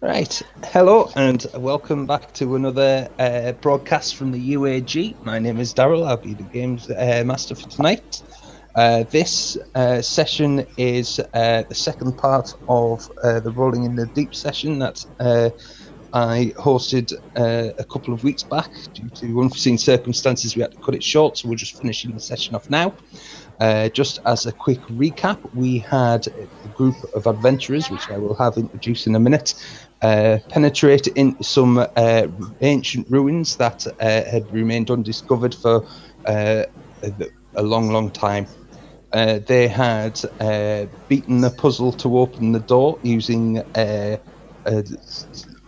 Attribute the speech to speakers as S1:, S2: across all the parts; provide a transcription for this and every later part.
S1: Right, hello and welcome back to another broadcast from the UAG. My name is Daryl, I'll be the games master for tonight. This session is the second part of the Rolling in the Deep session that I hosted a couple of weeks back. Due to unforeseen circumstances, we had to cut it short, so we're just finishing the session off now. Just as a quick recap, we had a group of adventurers, which I will have introduced in a minute, penetrate into some ancient ruins that had remained undiscovered for a long time. They had beaten the puzzle to open the door using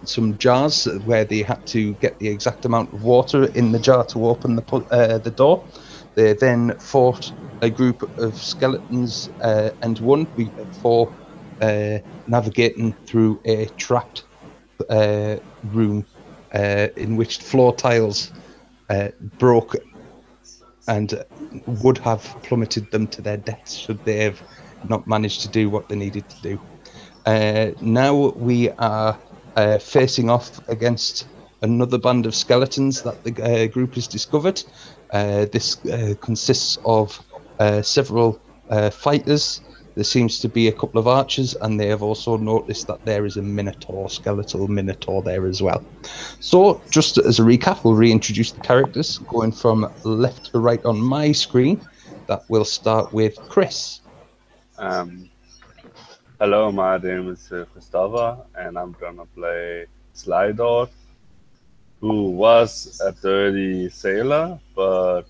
S1: some jars where they had to get the exact amount of water in the jar to open the door. They then fought a group of skeletons and won before navigating through a trapped room in which floor tiles broke and would have plummeted them to their deaths should they have not managed to do what they needed to do. Now we are facing off against another band of skeletons that the group has discovered. This consists of several fighters. There seems to be a couple of archers, and they have also noticed that there is a minotaur, skeletal minotaur there as well. So, just as a recap, we'll reintroduce the characters, going from left to right on my screen. That will start with Chris.
S2: Hello, my name is Christopher, and I'm gonna play Slydor, who was a dirty sailor, but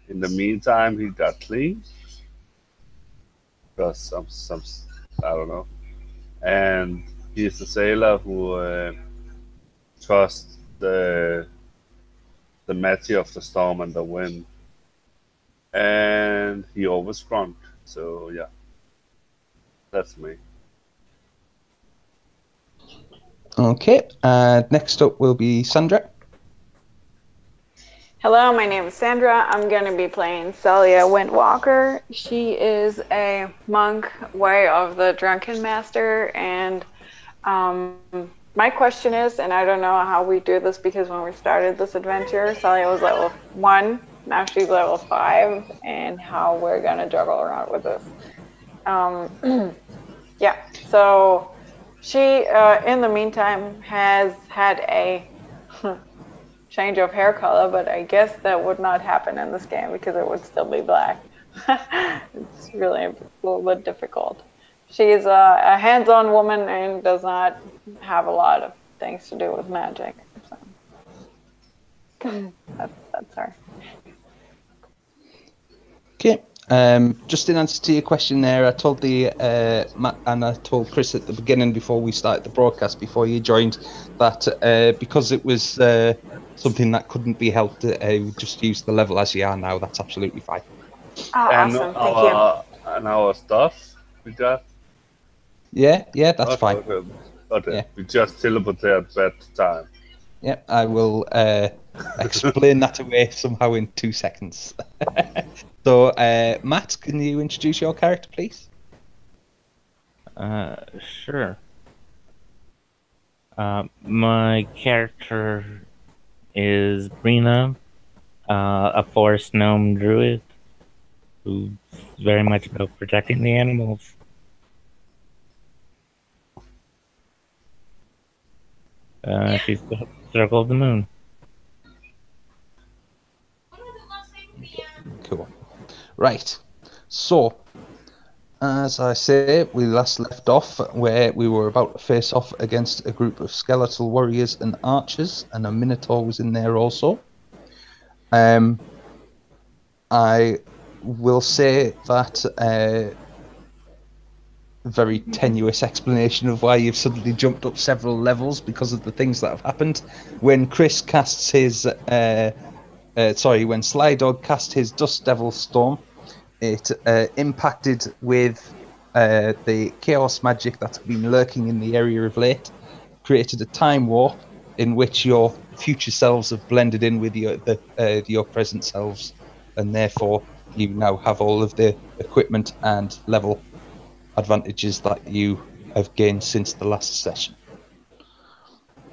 S2: in the meantime he got clean because some I don't know, and he's a sailor who trusts the magic of the storm and the wind, and he always grunt. So yeah, that's me.
S1: Okay, next up will be Sandra.
S3: Hello, my name is Sandra. I'm going to be playing Celia Windwalker. She is a monk, way of the Drunken Master, and my question is, and I don't know how we do this because when we started this adventure, Celia was level 1, now she's level 5, and how we're going to juggle around with this. Yeah, so she, in the meantime, has had a change of hair color, but I guess that would not happen in this game because it would still be black. It's really a little bit difficult. She's a hands-on woman and does not have a lot of things to do with magic. So that's her.
S1: Okay. Just in answer to your question there, I told Matt and I told Chris at the beginning before we started the broadcast, before you joined, that because it was something that couldn't be helped, just use the level as you are now. That's absolutely fine.
S3: Oh,
S2: And
S3: awesome! Thank you.
S2: and our stuff we got.
S1: Yeah, that's fine.
S2: Okay.
S1: Yeah.
S2: We just teleported back to time.
S1: Yeah, I will explain that away somehow in 2 seconds. So, Matt, can you introduce your character, please?
S4: Sure. My character is Brina, a forest gnome druid who's very much about protecting the animals. She's the Circle of the Moon.
S1: Cool. Right. So, as I say, we last left off where we were about to face off against a group of skeletal warriors and archers, and a minotaur was in there also. I will say that very tenuous explanation of why you've suddenly jumped up several levels because of the things that have happened. When Chris casts his, when Slydog cast his Dust Devil Storm, it impacted with the chaos magic that's been lurking in the area of late, created a time warp in which your future selves have blended in with your present selves, and therefore you now have all of the equipment and level advantages that you have gained since the last session.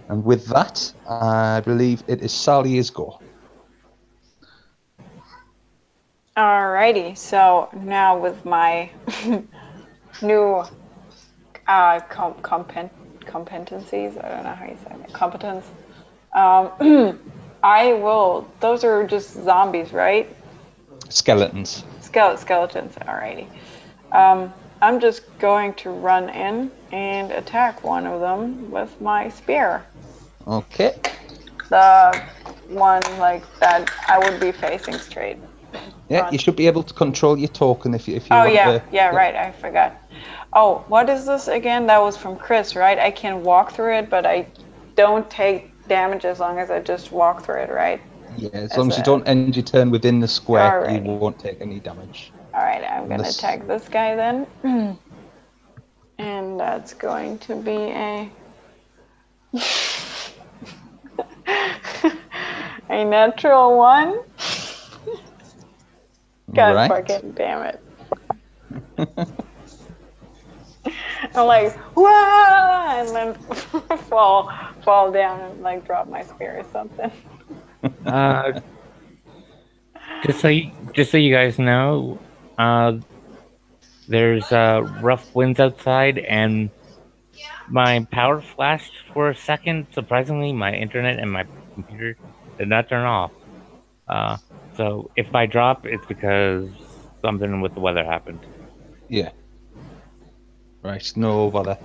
S1: And with that, I believe it is Salia's go.
S3: Alrighty, so now with my new competencies, I don't know how you say that, competence, I will, those are just zombies, right?
S1: Skeletons.
S3: Skeletons, alrighty. I'm just going to run in and attack one of them with my spear.
S1: Okay.
S3: The one like that I would be facing straight.
S1: Yeah, you should be able to control your token if you
S3: Oh
S1: want
S3: yeah,
S1: to.
S3: yeah, right, I forgot. Oh, what is this again? That was from Chris, right? I can walk through it, but I don't take damage as long as I just walk through it, right?
S1: Yeah, as long as you don't end your turn within the square, you won't take any damage.
S3: Alright, I'm gonna attack this guy then. And that's going to be a a natural 1. God fucking damn it. I'm like, wah! And then fall down and like drop my spear or something.
S4: Just so you guys know, there's rough winds outside, and my power flashed for a second. Surprisingly, my internet and my computer did not turn off. So if I drop, it's because something with the weather happened.
S1: Yeah. Right, no bother.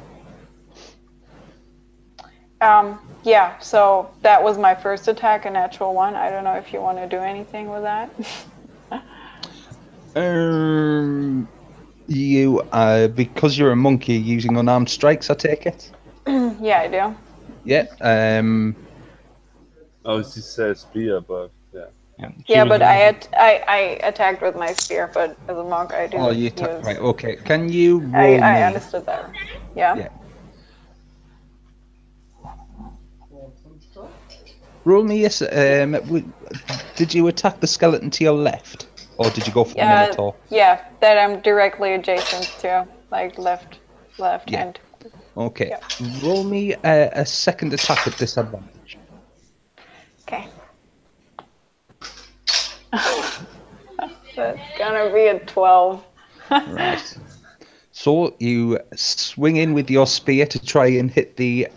S3: Yeah, so that was my first attack, a natural 1. I don't know if you want to do anything with that.
S1: You, because you're a monkey, using unarmed strikes, I take it?
S3: Yeah, I do.
S1: Yeah,
S2: Oh, she says spear, but yeah.
S3: Yeah, but I attacked with my spear, but as a monk I do.
S1: Oh, you attack, right, okay. Can you roll
S3: I understood that. Yeah?
S1: Roll me a, did you attack the skeleton to your left? Or did you go for the Minotaur?
S3: Yeah, that I'm directly adjacent to, like left hand.
S1: Okay, roll me a second attack at disadvantage.
S3: Okay. That's gonna be a 12.
S1: Right. So you swing in with your spear to try and hit the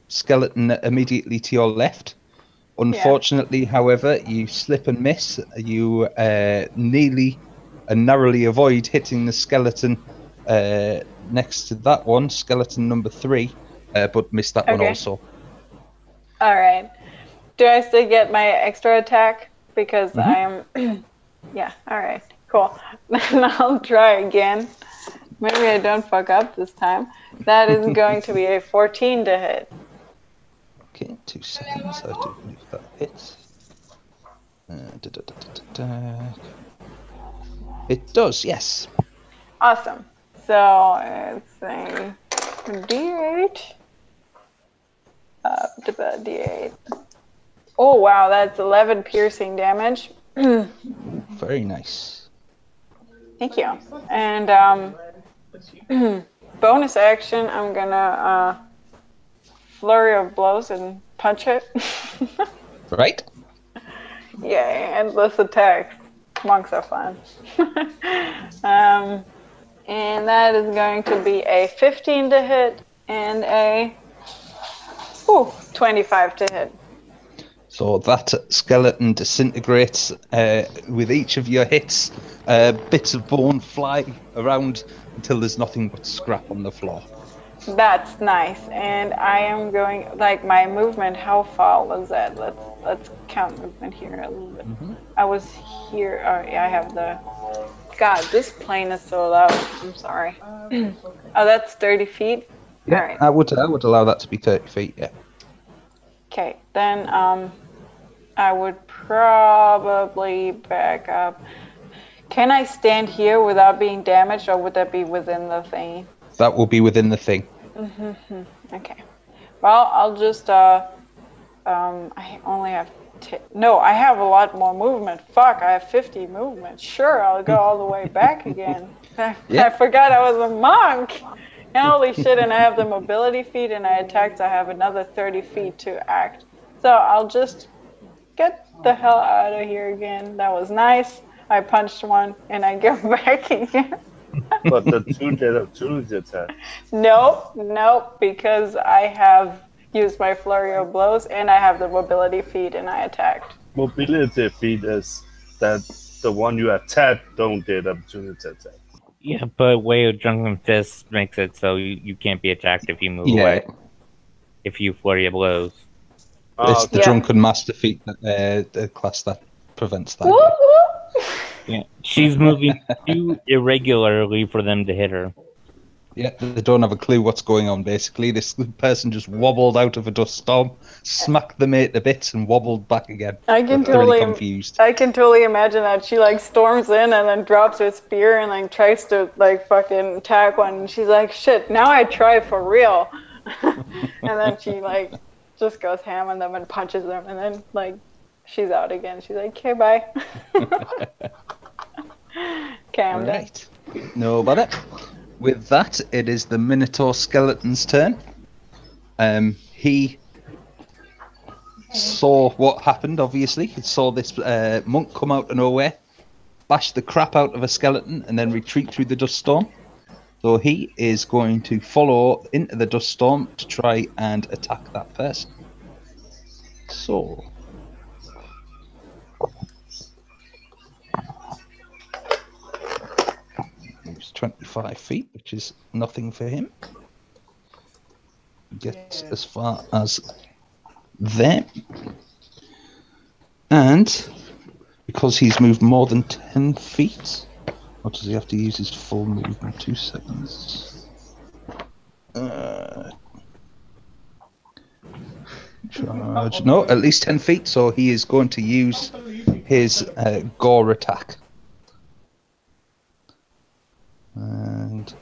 S1: skeleton immediately to your left. Unfortunately, however, you slip and miss. You nearly and narrowly avoid hitting the skeleton next to that one, skeleton number 3, but missed that one also.
S3: Alright. Do I still get my extra attack? Because I am... Yeah, alright. Cool. Then I'll try again. Maybe I don't fuck up this time. That is going to be a 14 to hit.
S1: Okay, 2 seconds. I do believe that hits. It does, yes.
S3: Awesome. So it's a D8. D8. Oh wow, that's 11 piercing damage.
S1: Very nice.
S3: Thank you. And bonus action, I'm gonna flurry of blows and punch it.
S1: Right.
S3: Yay, endless attacks. Monks are fun. And that is going to be a 15 to hit and a 25 to hit.
S1: So that skeleton disintegrates with each of your hits. Bits of bone fly around until there's nothing but scrap on the floor.
S3: That's nice. And I am going, like, my movement, how far was that? Let's count movement here a little bit. I was here. Oh, yeah, I have the... God, this plane is so loud. I'm sorry. Oh, that's 30 feet?
S1: Yeah,
S3: all right.
S1: I would allow that to be 30 feet, yeah.
S3: Okay, then I would probably back up. Can I stand here without being damaged, or would that be within the thing?
S1: That will be within the thing.
S3: Okay. Well, I'll just, I only have, no, I have a lot more movement. Fuck, I have 50 movement. Sure, I'll go all the way back again. I forgot I was a monk. And holy shit, and I have the mobility feat and I attacked, so I have another 30 feet to act. So I'll just get the hell out of here again. That was nice. I punched one and I go back again.
S2: But the two did opportunity attack.
S3: Nope, because I have used my flurry of blows and I have the mobility feat and I attacked.
S2: Mobility feat is that the one you attack don't get opportunity attack.
S4: Yeah, but Way of Drunken Fist makes it so you can't be attacked if you move away. If you flurry of blows.
S1: It's the
S3: Yeah.
S1: Drunken Master feat, the class that prevents that.
S3: Whoop, whoop.
S4: Yeah, she's moving too irregularly for them to hit her.
S1: Yeah, they don't have a clue what's going on, basically. This person just wobbled out of a dust storm, smacked the mate to bits, and wobbled back again.
S3: I can
S1: They're really
S3: totally,
S1: confused.
S3: I can totally imagine that she like storms in and then drops her spear and like tries to like fucking attack one. And she's like, shit, now I try for real. And then she like just goes ham on them and punches them, and then like she's out again. She's like, okay, bye. Okay, I'm done.
S1: Right. No bother. With that, it is the Minotaur Skeleton's turn. He saw what happened, obviously. He saw this monk come out of nowhere, bash the crap out of a skeleton, and then retreat through the dust storm. So he is going to follow into the dust storm to try and attack that person. So... He's 25 feet, which is nothing for him. Gets as far as there. And because he's moved more than 10 feet, or does he have to use his full movement? 2 seconds. Charge. No, at least 10 feet, so he is going to use his gore attack. And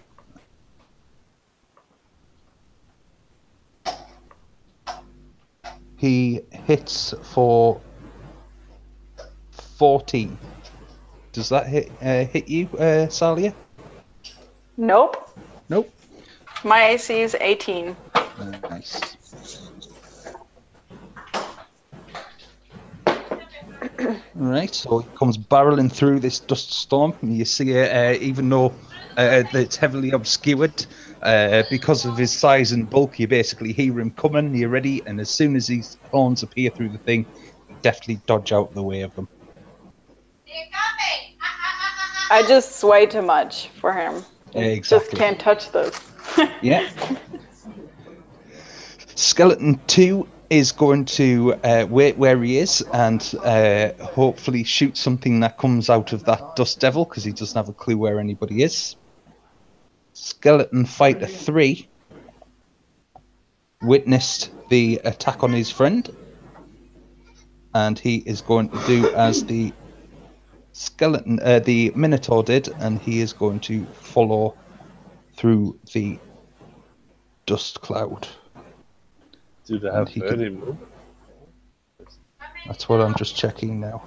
S1: he hits for 14. Does that hit you, Salia?
S3: Nope.
S1: Nope.
S3: My AC is 18.
S1: Nice. Right, so he comes barreling through this dust storm. You see, even though it's heavily obscured, because of his size and bulk, you basically hear him coming, you're ready, and as soon as his horns appear through the thing, you definitely dodge out of the way of them.
S3: I just sway too much for him.
S1: Exactly.
S3: Just can't touch this.
S1: Yeah. Skeleton 2 is going to wait where he is and hopefully shoot something that comes out of that dust devil, because he doesn't have a clue where anybody is. Skeleton Fighter 3 witnessed the attack on his friend, and he is going to do as the the Minotaur did, and he is going to follow through the dust cloud.
S2: Do they have
S1: he
S2: 30 move?
S1: That's what I'm just checking now.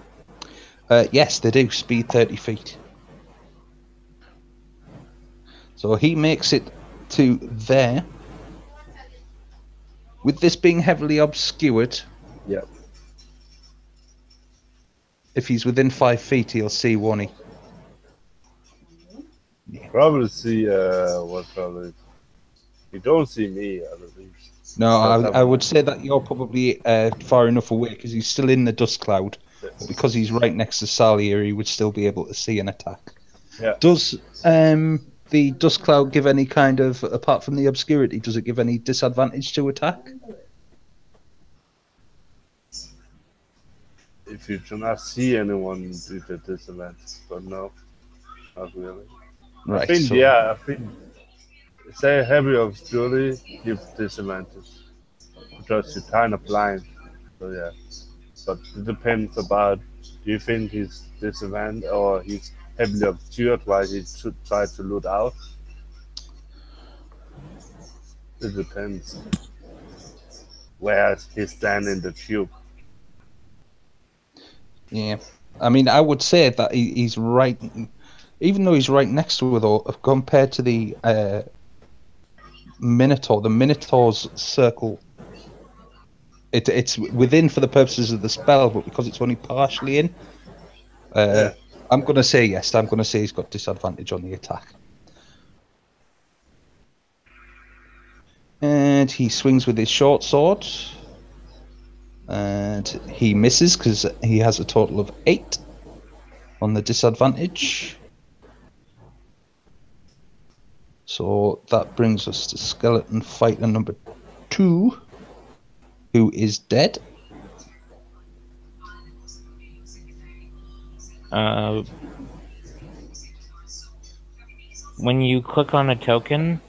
S1: Yes, they do. Speed 30 feet. So he makes it to there. With this being heavily obscured,
S2: Yep.
S1: if he's within 5 feet, he'll see Wonnie.
S2: Probably see what probably. You don't see me, at least.
S1: No, I would say that you're probably far enough away because he's still in the dust cloud. But because he's right next to Salia, he would still be able to see an attack.
S2: Yeah.
S1: Does the dust cloud give any kind of, apart from the obscurity, does it give any disadvantage to attack?
S2: If you do not see anyone with the disadvantage, but no, not really.
S1: Right.
S2: I think,
S1: so,
S2: yeah, I think say heavy obscurity gives disadvantage because you're kind of blind. So yeah, but it depends about. Do you think he's disadvantaged or he's heavily obscured while he should try to loot out? It depends where he stands in the tube.
S1: Yeah. I mean, I would say that he's right, even though he's right next to it, though, compared to the Minotaur. The Minotaur's circle. It's within for the purposes of the spell, but because it's only partially in,
S2: Yeah.
S1: I'm going to say yes. I'm going to say he's got disadvantage on the attack. And he swings with his short sword. And he misses because he has a total of 8 on the disadvantage. So that brings us to skeleton fighter number 2, who is dead.
S4: When you click on a token,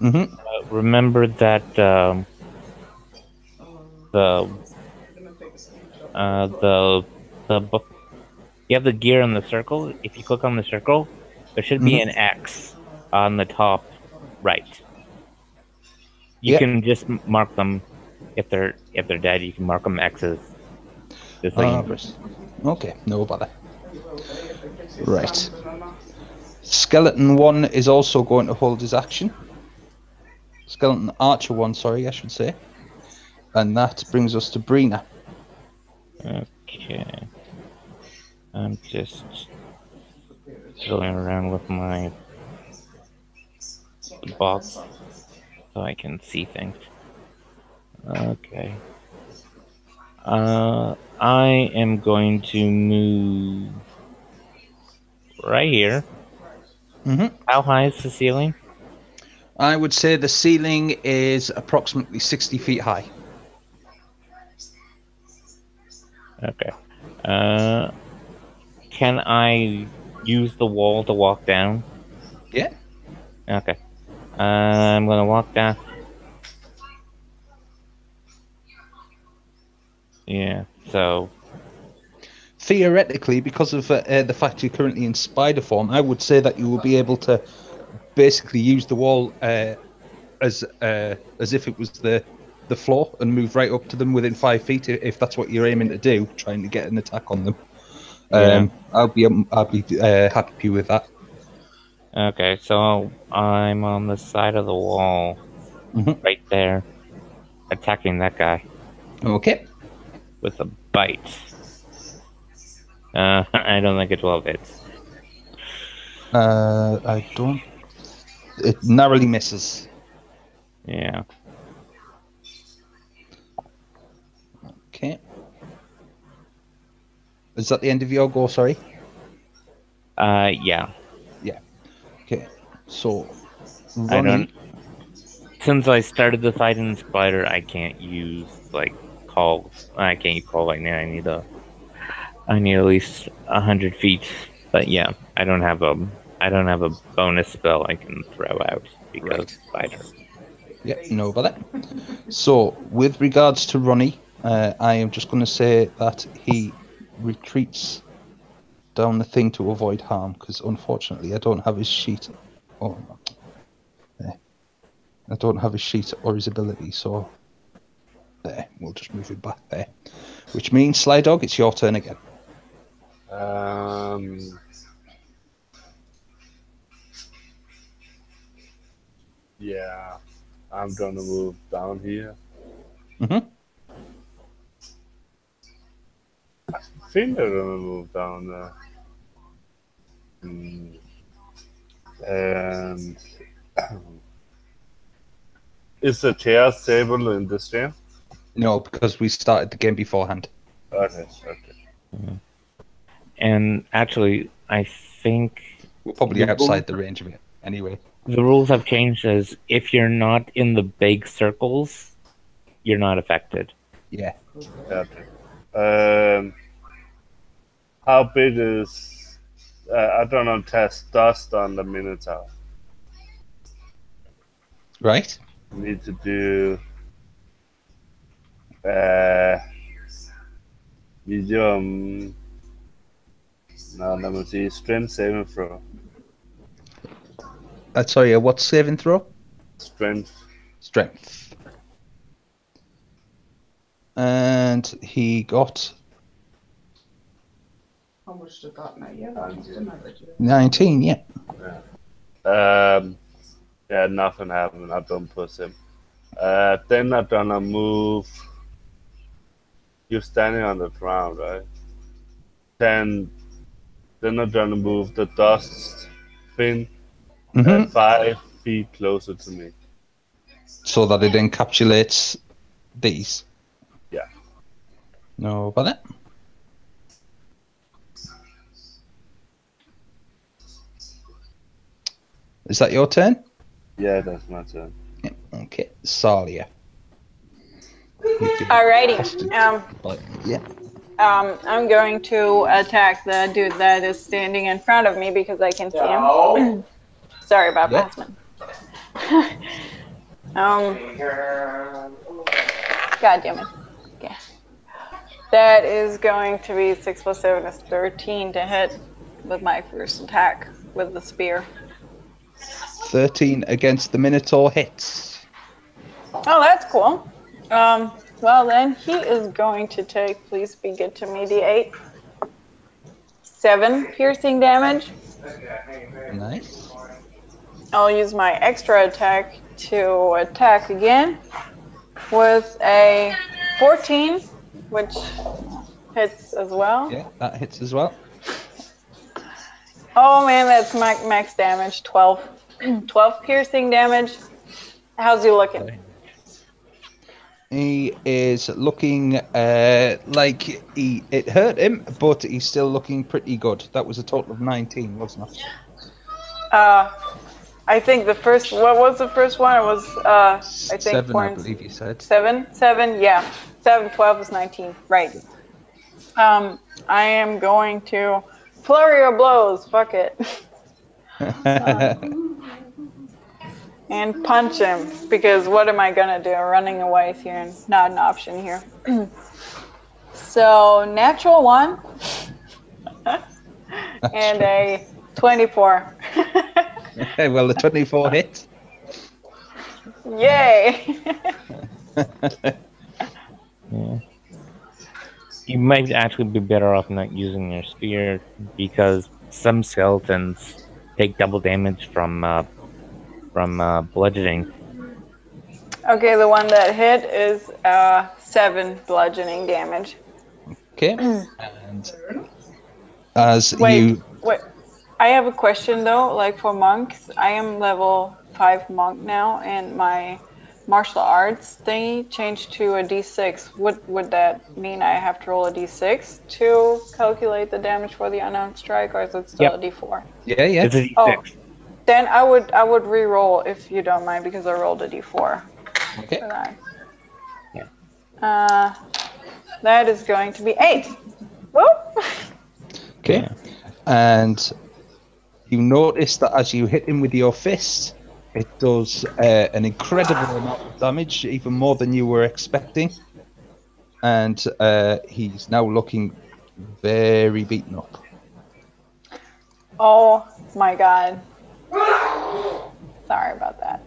S1: Mm-hmm.
S4: remember that the you have the gear in the circle. If you click on the circle, there should be an X on the top right. You can just mark them if they're dead. You can mark them X's. Just so you know.
S1: Okay, no bother. Right. Skeleton 1 is also going to hold his action. Skeleton Archer 1, sorry, I should say. And that brings us to Brina.
S4: Okay. I'm just fiddling around with my box so I can see things. Okay. I am going to move right here.
S1: Mm-hmm.
S4: How high is the ceiling?
S1: I would say the ceiling is approximately 60 feet high.
S4: Okay. Can I use the wall to walk down?
S1: Yeah.
S4: Okay. I'm gonna walk down. Yeah, so...
S1: Theoretically, because of the fact you're currently in spider form, I would say that you will be able to basically use the wall as if it was the floor and move right up to them within 5 feet if that's what you're aiming to do, trying to get an attack on them.
S4: Yeah.
S1: I'll be happy with that.
S4: Okay, so I'm on the side of the wall, right there, attacking that guy.
S1: Okay.
S4: With a bite. I don't think it 12 hits.
S1: I don't. It narrowly misses.
S4: Yeah.
S1: Okay. Is that the end of your go? Sorry.
S4: Yeah.
S1: Yeah. Okay. So,
S4: Ronnie... Since I started the fight in the spider, I can't use call. I can't use call right now. I need at least 100 feet. But yeah, I don't have a bonus spell I can throw out because spider.
S1: Yeah, no bother. So, with regards to Ronnie, I am just going to say that he retreats down the thing to avoid harm, because unfortunately I don't have his sheet. Oh, no. There. I don't have his sheet or his ability, so there, we'll just move it back there. Which means, Sly Dog, it's your turn again.
S2: Yeah, I'm gonna move down here.
S1: Mm-hmm.
S2: I think I'm gonna move down there. And is the chair stable in this game?
S1: No, because we started the game beforehand.
S2: Okay.
S4: And actually, I think
S1: we're probably outside the range of it anyway.
S4: The rules have changed as if you're not in the big circles, you're not affected.
S1: Yeah.
S2: Okay. How big is I don't know, test dust on the Minotaur?
S1: Right.
S2: Need to do medium. No, let me see. Strength saving throw.
S1: Sorry, what saving throw?
S2: Strength.
S1: And he got.
S5: How much did that now? Yeah,
S1: 19, yeah.
S2: Yeah, nothing happened. I don't push him. Then I'm gonna move. You're standing on the ground, right? Then I'm gonna move the dust fin
S1: Hmm.
S2: 5 feet closer to me.
S1: So that it encapsulates these.
S2: Yeah.
S1: No bother. Is that your turn?
S2: Yeah, that's my turn.
S1: Yeah. Okay, Salia.
S3: Alrighty.
S1: Yeah.
S3: I'm going to attack the dude that is standing in front of me because I can see him. Sorry about my
S1: Yeah.
S3: husband. God damn it. Okay. That is going to be 6 plus 7 is 13 to hit with my first attack with the spear.
S1: 13 against the Minotaur hits.
S3: Oh, that's cool. Well then, he is going to take, please be good to me, D8. 7 piercing damage.
S1: Nice.
S3: I'll use my extra attack to attack again with a 14, which hits as well.
S1: Yeah, that hits as well.
S3: Oh man, that's max damage, 12. 12 piercing damage. How's he looking?
S1: He is looking like it hurt him, but he's still looking pretty good. That was a total of 19, wasn't it?
S3: I think the first, what was the first one? It was, I think
S1: 7, I believe you said.
S3: 7, yeah. 7, 12 is 19, right. I am going to flurry of blows, fuck it. And punch him, because what am I gonna do? Running away is here and not an option here. So, natural 1 and a 24.
S1: Well, the 24 hit.
S3: Yay!
S4: Yeah. You might actually be better off not using your spear because some skeletons take double damage from bludgeoning.
S3: Okay, the one that hit is 7 bludgeoning damage.
S1: Okay. And as
S3: Wait. I have a question though, like for monks, I am level 5 monk now, and my martial arts thingy changed to a d6. Would that mean I have to roll a d6 to calculate the damage for the unarmed strike, or is it still a d4?
S1: Yeah.
S4: It's a d6.
S3: Oh, then I would re-roll if you don't mind, because I rolled a d4
S1: Okay.
S3: for that.
S4: Yeah.
S3: That is going to be 8. Whoop!
S1: Okay.
S4: Yeah.
S1: And you notice that as you hit him with your fist, it does an incredible amount of damage, even more than you were expecting. And he's now looking very beaten up.
S3: Oh my god. Sorry about that.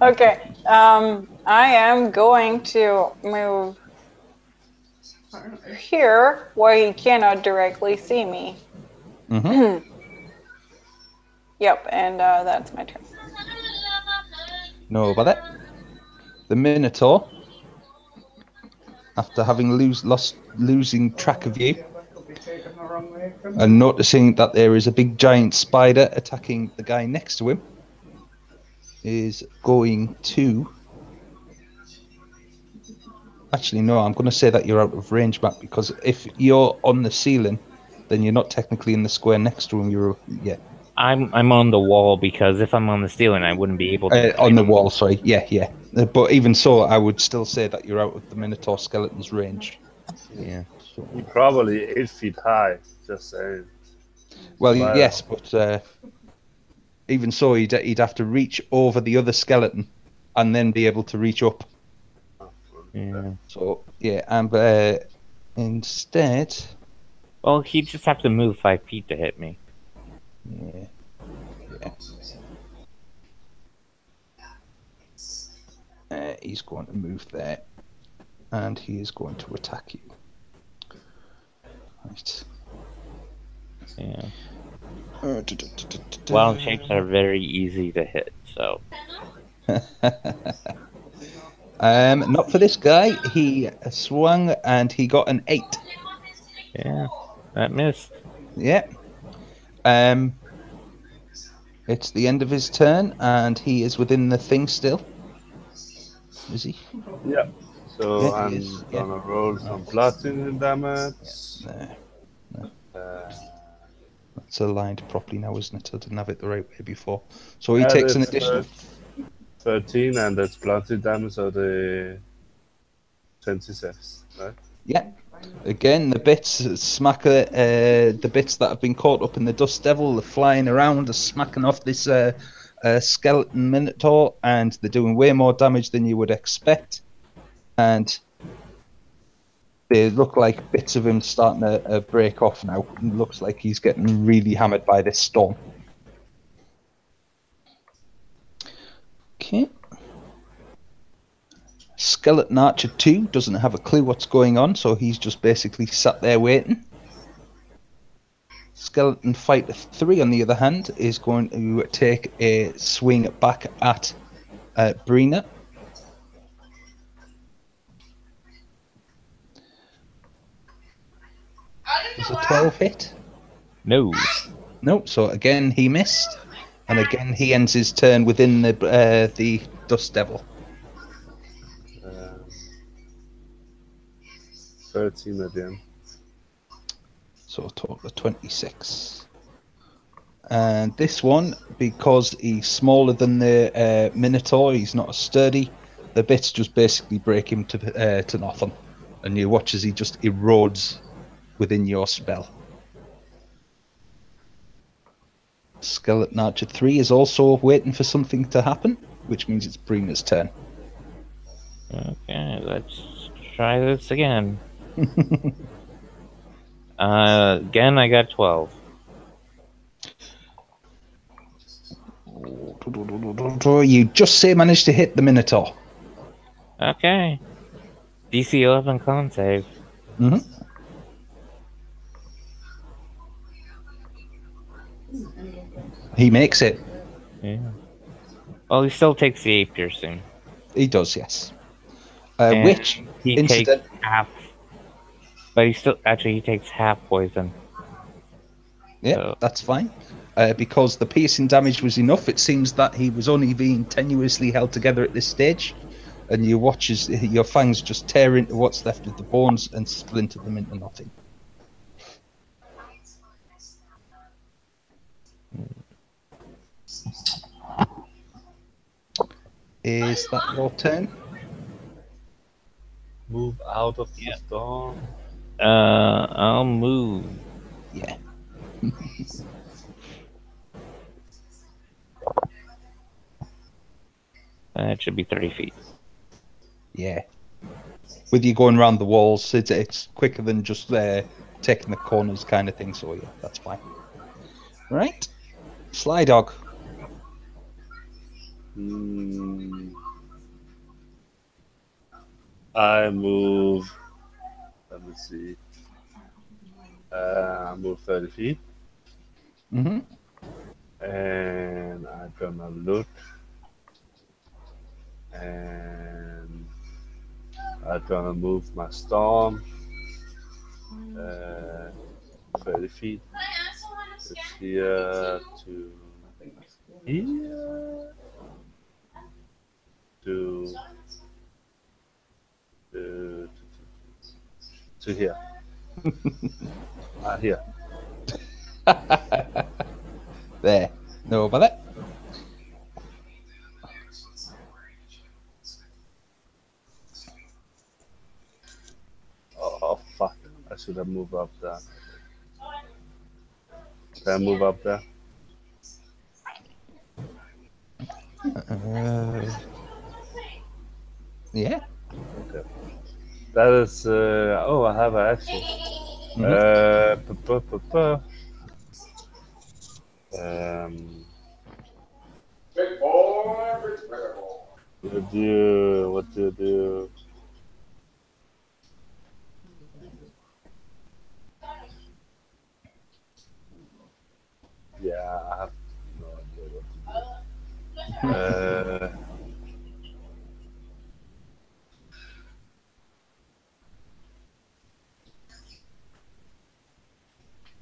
S3: Okay. I am going to move here where he cannot directly see me.
S1: Mm-hmm.
S3: Yep, and that's my turn.
S1: No bother. The Minotaur, after having losing track of you, and noticing that there is a big giant spider attacking the guy next to him, is going to... Actually, no, I'm going to say that you're out of range, Matt, because if you're on the ceiling, then you're not technically in the square next to him. You're... Yeah.
S4: I'm on the wall because if I'm on the ceiling, I wouldn't be able to.
S1: On the wall, sorry. Yeah. But even so, I would still say that you're out of the Minotaur skeleton's range.
S4: Yeah.
S1: So,
S2: You're probably 8 feet high, just saying.
S1: well,
S2: Wow.
S1: yes, but even so, he'd have to reach over the other skeleton and then be able to reach up.
S4: Yeah.
S1: So, yeah, and instead...
S4: Well, he'd just have to move 5 feet to hit me.
S1: Yeah. He's going to move there, and he is going to attack you. Right.
S4: Yeah. Wild shapes are very easy to hit, so
S1: Not for this guy. He swung and he got an 8.
S4: yeah, that missed.
S1: Yeah. It's the end of his turn, and he is within the thing still. Is he?
S2: Yeah. So
S1: Yeah, he
S2: I'm
S1: is, yeah.
S2: gonna roll some bludgeoning damage.
S1: No,
S2: Uh,
S1: it's aligned properly now, isn't it? I didn't have it the right way before. So he
S2: yeah,
S1: takes an
S2: that's
S1: additional.
S2: 13, and that's bludgeoning damage, so the 26, right?
S1: Yeah. Again, the bits smack the bits that have been caught up in the dust devil are flying around, are smacking off this skeleton minotaur, and they're doing way more damage than you would expect. And they look like bits of him starting to break off now. It looks like he's getting really hammered by this storm. Okay. Skeleton Archer 2 doesn't have a clue what's going on, so he's just basically sat there waiting. Skeleton Fighter 3, on the other hand, is going to take a swing back at Brina. Does a 12 hit?
S4: No.
S1: Nope, so again he missed. And again he ends his turn within the Dust Devil.
S2: 13 again.
S1: So a total of 26. And this one, because he's smaller than the Minotaur, he's not as sturdy, the bits just basically break him to nothing. And you watch as he just erodes within your spell. Skeleton Archer 3 is also waiting for something to happen, which means it's Brina's turn.
S4: Okay, let's try this again. Again, I got 12.
S1: You just managed to hit the Minotaur.
S4: Okay. DC 11 con save.
S1: Mm-hmm. He makes it.
S4: Yeah. Well, he still takes the 8 piercing.
S1: He does, yes.
S4: And
S1: Which
S4: he
S1: incident?
S4: takes half. But he takes half poison.
S1: Yeah,
S4: So.
S1: That's fine. Because the piercing damage was enough, it seems that he was only being tenuously held together at this stage. And you watch as your fangs just tear into what's left of the bones and splinter them into nothing. Is that your turn?
S2: Move out of the storm.
S4: I'll move.
S1: Yeah.
S4: It should be 30 feet.
S1: Yeah. With you going around the walls, it's quicker than just taking the corners kind of thing, so yeah, that's fine. Right. Sly Dog.
S2: I move. Let me see. I move 30 feet.
S1: Mm-hmm.
S2: And I'm gonna look. And I'm gonna move my storm 30 feet. It's here to here to here. Here.
S1: There. Know about that?
S2: Oh fuck! I should have moved up there. Can I move up there?
S1: Yeah.
S2: Okay. That is. Oh, I have an action.
S5: Big boy, big boy.
S2: What do you do?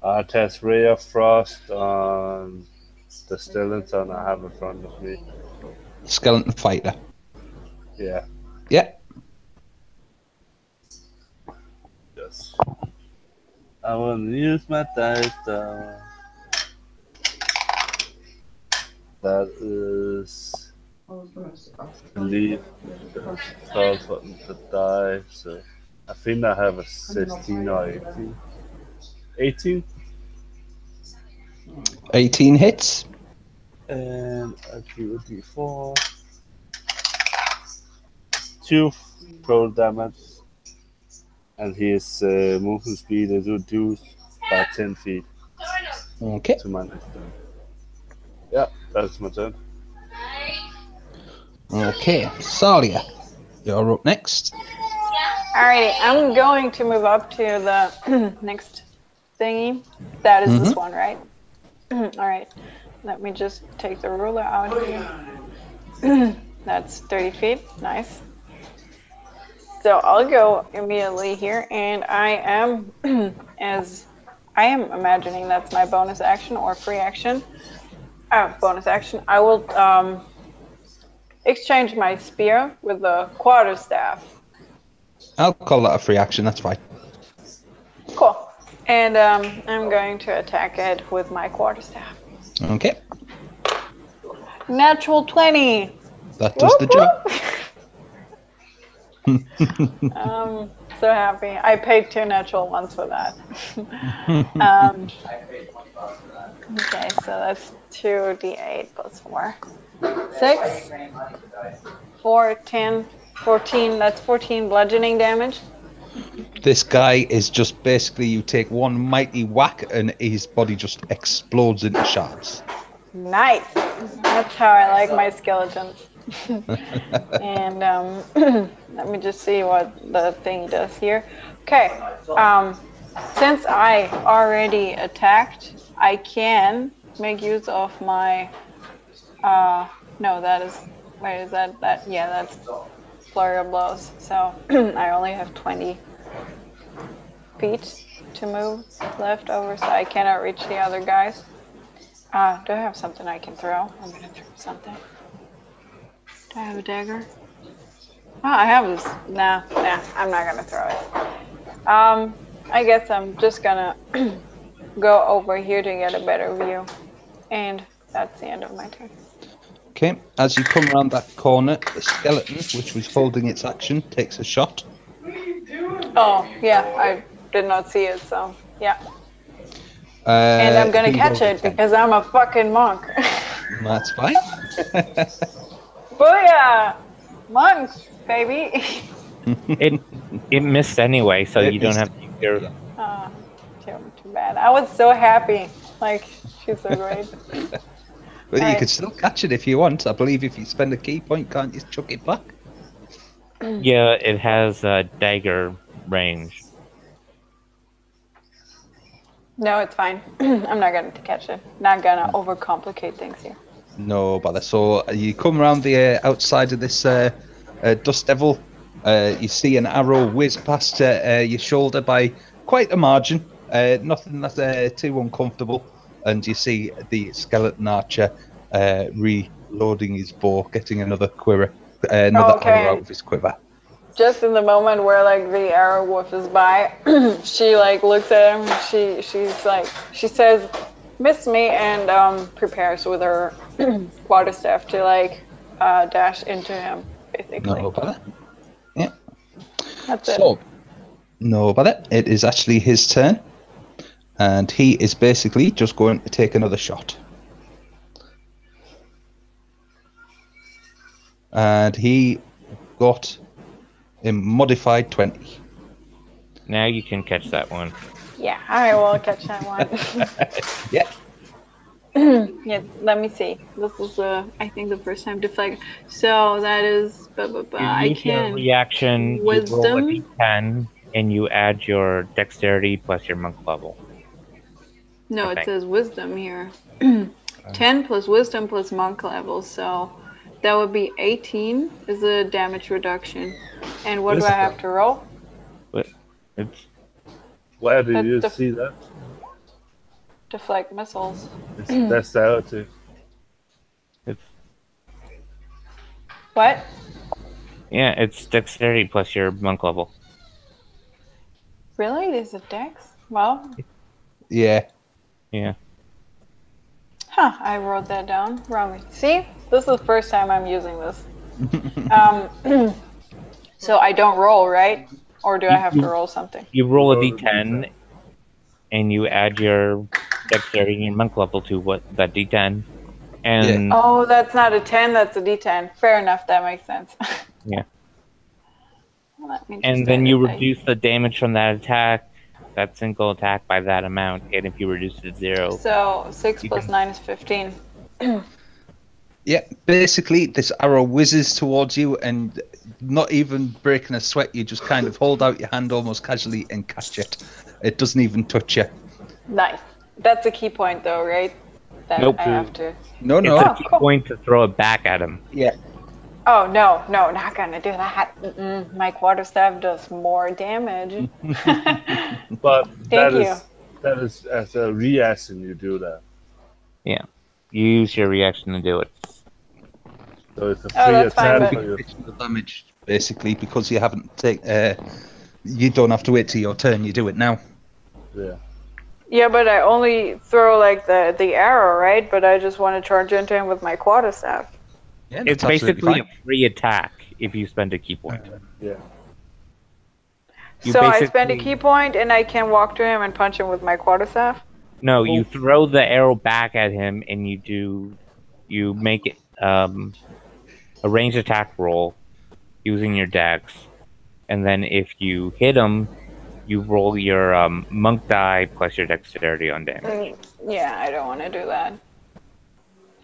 S2: I test Ray of Frost on the skeleton I have in front of me.
S1: Skeleton fighter.
S2: Yeah.
S1: Yeah.
S2: Yes. I want to use my dice down. That is, I believe, the 12 on the die. So I think I have a 16 or 18. 18?
S1: 18 hits.
S2: And I do a d4. 2 pro damage. And his movement speed is reduced by 10 feet
S1: Okay.
S2: to my next turn. Yeah, that's my turn.
S1: Okay. Salia, you're up next.
S3: Alrighty, I'm going to move up to the next thingy. That is this one, right? Alright, let me just take the ruler out here. That's 30 feet, nice. So I'll go immediately here, and I am, as I am imagining that's my bonus action or free action. Bonus action. I will exchange my spear with the quarterstaff.
S1: I'll call that a free action, that's fine.
S3: Cool. And I'm going to attack it with my quarterstaff.
S1: Okay.
S3: Natural 20.
S1: That does the job.
S3: So happy. I paid 2 natural ones for that. Okay, so that's 2d8 plus 4. 6, 4, 10, 14. That's 14 bludgeoning damage.
S1: This guy is just basically, you take one mighty whack and his body just explodes into shards.
S3: Nice. That's how I like my skeletons. And let me just see what the thing does here. Okay. Since I already attacked, I can make use of my. No, that is. Wait, is that? Yeah, that's flurry of blows. So I only have 20 feet to move left over, so I cannot reach the other guys. Do I have something I can throw? I'm gonna throw something. Do I have a dagger? Oh, I have this. Nah, I'm not gonna throw it. I guess I'm just gonna go over here to get a better view. And that's the end of my turn.
S1: Okay, as you come around that corner, the skeleton, which was holding its action, takes a shot.
S3: Oh, yeah, I did not see it, so yeah. And I'm gonna
S1: he
S3: catch
S1: rolled a
S3: it
S1: 10.
S3: because I'm a fucking monk.
S1: That's fine.
S3: Booyah! Monks, baby!
S4: It missed anyway, so
S1: It
S4: you don't
S1: missed.
S4: have to use your.
S3: Oh, too bad. I was so happy. Like, she's so great.
S1: But you
S3: Alright.
S1: could still catch it if you want. I believe if you spend a key point, can't you chuck it back?
S4: Yeah, it has dagger range.
S3: No, it's fine. I'm not going to catch it. Not gonna overcomplicate things here.
S1: No bother. So you come around the outside of this dust devil. You see an arrow whiz past your shoulder by quite a margin. Nothing that's too uncomfortable. And you see the skeleton archer reloading his bow, getting another quiver, another
S3: Okay.
S1: arrow out of his quiver.
S3: Just in the moment where like the arrow wolf is by, she like looks at him. She's like, she says, "Miss me," and prepares with her quarterstaff to like dash into him, basically.
S1: No bother. Yeah.
S3: That's it.
S1: So, no bother. It is actually his turn. And he is basically just going to take another shot. And he got a modified 20.
S4: Now you can catch that one.
S3: Yeah, I will catch that one.
S1: Yeah.
S3: Yeah, let me see. This is I think the first time deflect. So that is,
S4: You
S3: I
S4: use your
S3: can.
S4: reaction, you roll a
S3: Wisdom?
S4: d10, and you add your dexterity plus your monk level.
S3: No, it
S4: Okay.
S3: says wisdom here. 10 plus wisdom plus monk level, so that would be 18 is the damage reduction. And what do I have to roll?
S4: But it's
S2: Where did you
S3: That's the-
S2: see that?
S3: deflect missiles.
S2: It's dexterity.
S4: It's
S3: What?
S4: yeah, it's dexterity plus your monk level.
S3: Really? Is it Dex? Well,
S1: Yeah.
S4: Yeah.
S3: huh, I wrote that down wrongly. See? This is the first time I'm using this. So I don't roll, right? Or do I have to roll something?
S4: You roll a
S2: Roll a
S4: d10, and you add your dexterity and your monk level to what that d10, and
S3: Oh, that's not a 10, that's a D10. Fair enough, that makes sense.
S4: yeah,
S3: Let me just
S4: and then
S3: add
S4: you
S3: it.
S4: reduce the damage from that attack, that single attack, by that amount. And if you reduce it to 0,
S3: So 6
S4: You
S3: plus
S4: can-
S3: 9 is 15.
S1: Yeah, basically, this arrow whizzes towards you, and not even breaking a sweat, you just kind of hold out your hand almost casually and catch it. It doesn't even touch you.
S3: Nice. That's a key point, though, right? That
S4: Nope.
S3: I have to.
S1: No,
S4: it's
S1: no.
S4: a key
S3: cool.
S4: point to throw it back at him.
S1: Yeah.
S3: Oh, no, not gonna do that. My quarterstaff does more damage.
S2: But
S3: Thank you.
S2: that is as a reaction you do that.
S4: Yeah, you use your reaction to do it.
S2: So it's a
S3: Oh,
S2: free
S3: that's fine,
S2: attack
S3: but-
S2: for you.
S1: Additional damage, basically, because you haven't taken. You don't have to wait till your turn. You do it now.
S2: Yeah.
S3: Yeah, but I only throw like the arrow, right? But I just want to charge into him with my quarterstaff.
S1: Yeah,
S4: It's
S1: that's absolutely
S4: basically
S1: fine.
S4: a free attack if you spend a key point.
S2: Yeah.
S4: You
S3: So I spend a
S4: basically-
S3: key point and I can walk to him and punch him with my quarterstaff.
S4: No, you throw the arrow back at him, and you make it a ranged attack roll using your dex, and then if you hit him, you roll your monk die plus your dexterity on damage.
S3: Yeah, I don't want to do that.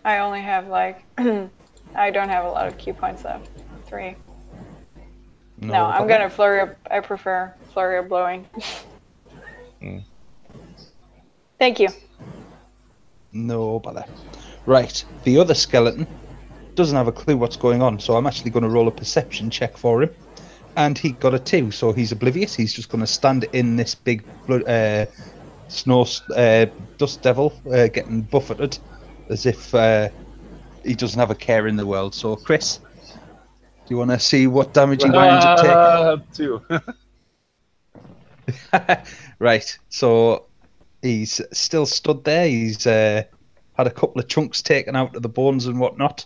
S3: I only have like I don't have a lot of key points left. 3. No, I'm gonna flurry up. I prefer flurry of blowing.
S4: Mm.
S3: Thank you.
S1: No bother. Right, the other skeleton doesn't have a clue what's going on, so I'm actually going to roll a perception check for him. And he got a 2, so he's oblivious. He's just going to stand in this big snow dust devil getting buffeted as if he doesn't have a care in the world. So, Chris, do you want to see what damage he winds up taking?
S2: 2.
S1: Right, so he's still stood there. He's had a couple of chunks taken out of the bones and whatnot.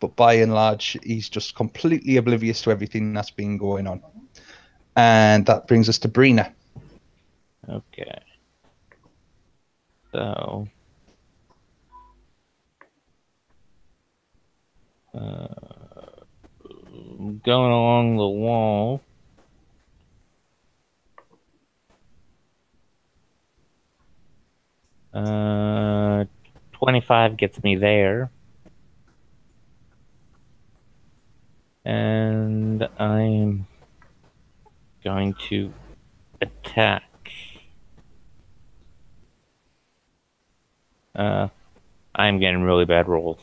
S1: But by and large, he's just completely oblivious to everything that's been going on. And that brings us to Brina.
S4: Okay. So. Going along the wall. Uh, 25 gets me there. And I'm going to attack. I'm getting really bad rolls.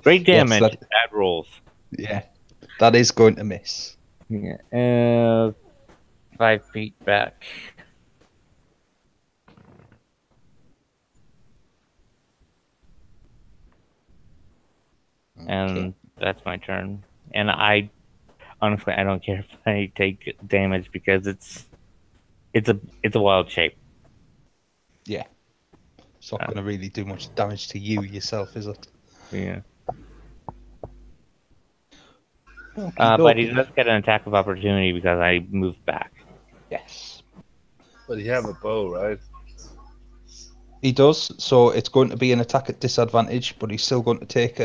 S4: Great damage,
S1: Yes,
S4: bad rolls.
S1: Yeah, that is going to miss.
S4: Yeah, 5 feet back. And that's my turn. And I honestly I don't care if I take damage because it's a wild shape.
S1: Yeah. It's not going to really do much damage to you yourself, is it?
S4: Yeah.
S1: Okay,
S4: But he does get an attack of opportunity because I moved back.
S1: Yes.
S2: But you have a bow, right?
S1: He does, so it's going to be an attack at disadvantage, but he's still going to take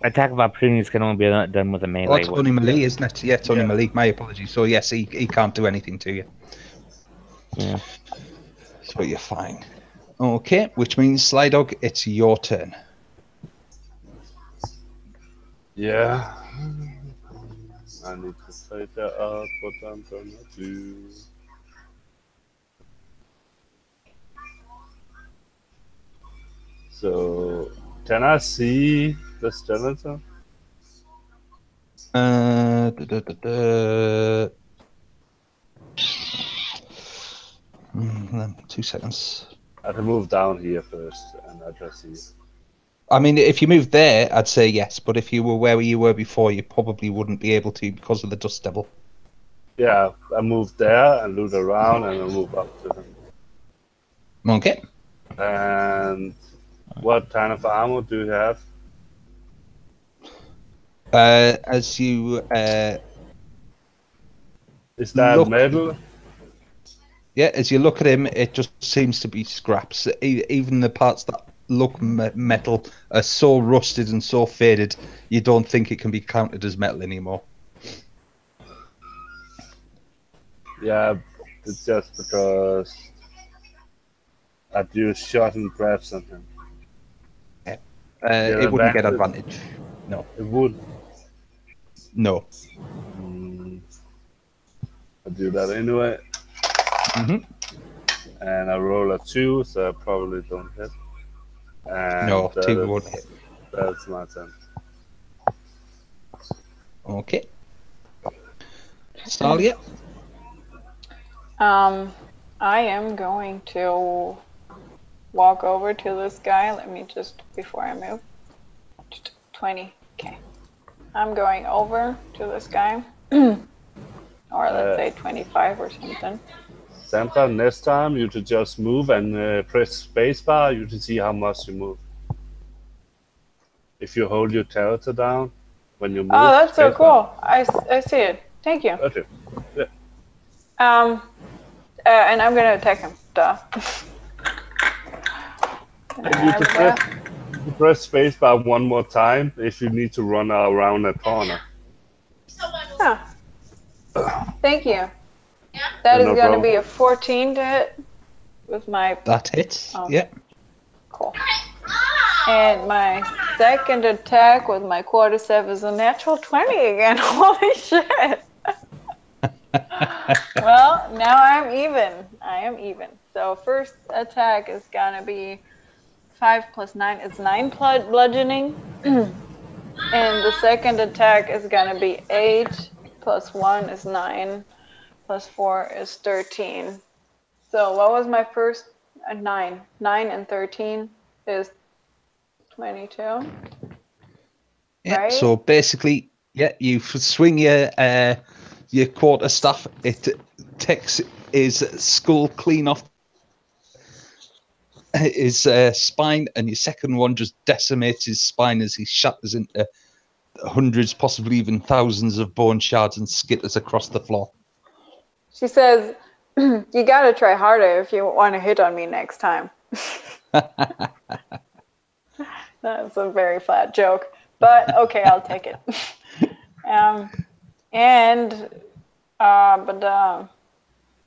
S4: Attack of opportunities can only be done with a melee.
S1: Oh, it's only melee, isn't it? Yeah, it's only
S2: Yeah.
S1: melee. My apologies. So yes, he can't do anything to you.
S4: Yeah.
S1: So you're fine. Okay, which means Slydog, it's your turn.
S2: Yeah. I need to say that up, what I'm gonna do. So, can I see the skeleton?
S1: Da, da, da, da. 2 seconds.
S2: I have to move down here first, and I just see.
S1: I mean, if you moved there, I'd say yes. But if you were where you were before, you probably wouldn't be able to because of the dust devil.
S2: Yeah, I moved there and loot around, and I move up to him.
S1: Okay.
S2: And what kind of armor do you have?
S1: As you
S2: Is that
S1: Look.
S2: metal?
S1: yeah, as you look at him, it just seems to be scraps. Even the parts that look metal are so rusted and so faded, you don't think it can be counted as metal anymore.
S2: Yeah, it's just because I use shot and grabs on him.
S1: It wouldn't get
S2: advantage.
S1: advantage. No.
S2: It would.
S1: No.
S2: I do that anyway.
S1: Mhm.
S2: And I roll a 2, so I probably don't hit. And
S1: No,
S2: that
S1: 2
S2: is-
S1: won't hit.
S2: That's my turn.
S1: Okay. Stalia?
S3: I am going to walk over to this guy. Let me just, before I move. 20. Okay. I'm going over to this guy. Or let's say 25 or something.
S2: Santa, next time you should just move and press spacebar. You can see how much you move. If you hold your character down when you move.
S3: Oh, that's so
S2: spacebar.
S3: cool. I see it. Thank you.
S2: Okay. Yeah.
S3: And I'm gonna attack him. Duh.
S2: You can press spacebar one more time if you need to run around a corner.
S3: Huh. Thank you. That is
S2: No
S3: gonna
S2: problem.
S3: be a 14 to hit with my
S1: That hits.
S3: Oh.
S1: Yeah.
S3: cool. And my second attack with my quarterstaff is a natural 20 again. Holy shit. Well, now I'm even. I am even. So first attack is gonna be 5 plus 9 is 9 bludgeoning. And the second attack is gonna be 8 plus 1 is 9 plus 4 is 13. So what was my first? 9. 9 and 13 is 22.
S1: Yeah.
S3: Right?
S1: So basically, yeah, you swing your quarter staff. It takes his skull clean off his spine, and your second one just decimates his spine as he shatters into hundreds, possibly even thousands of bone shards and skitters across the floor.
S3: She says, you gotta try harder if you want to hit on me next time. That's a very flat joke, but okay, I'll take it.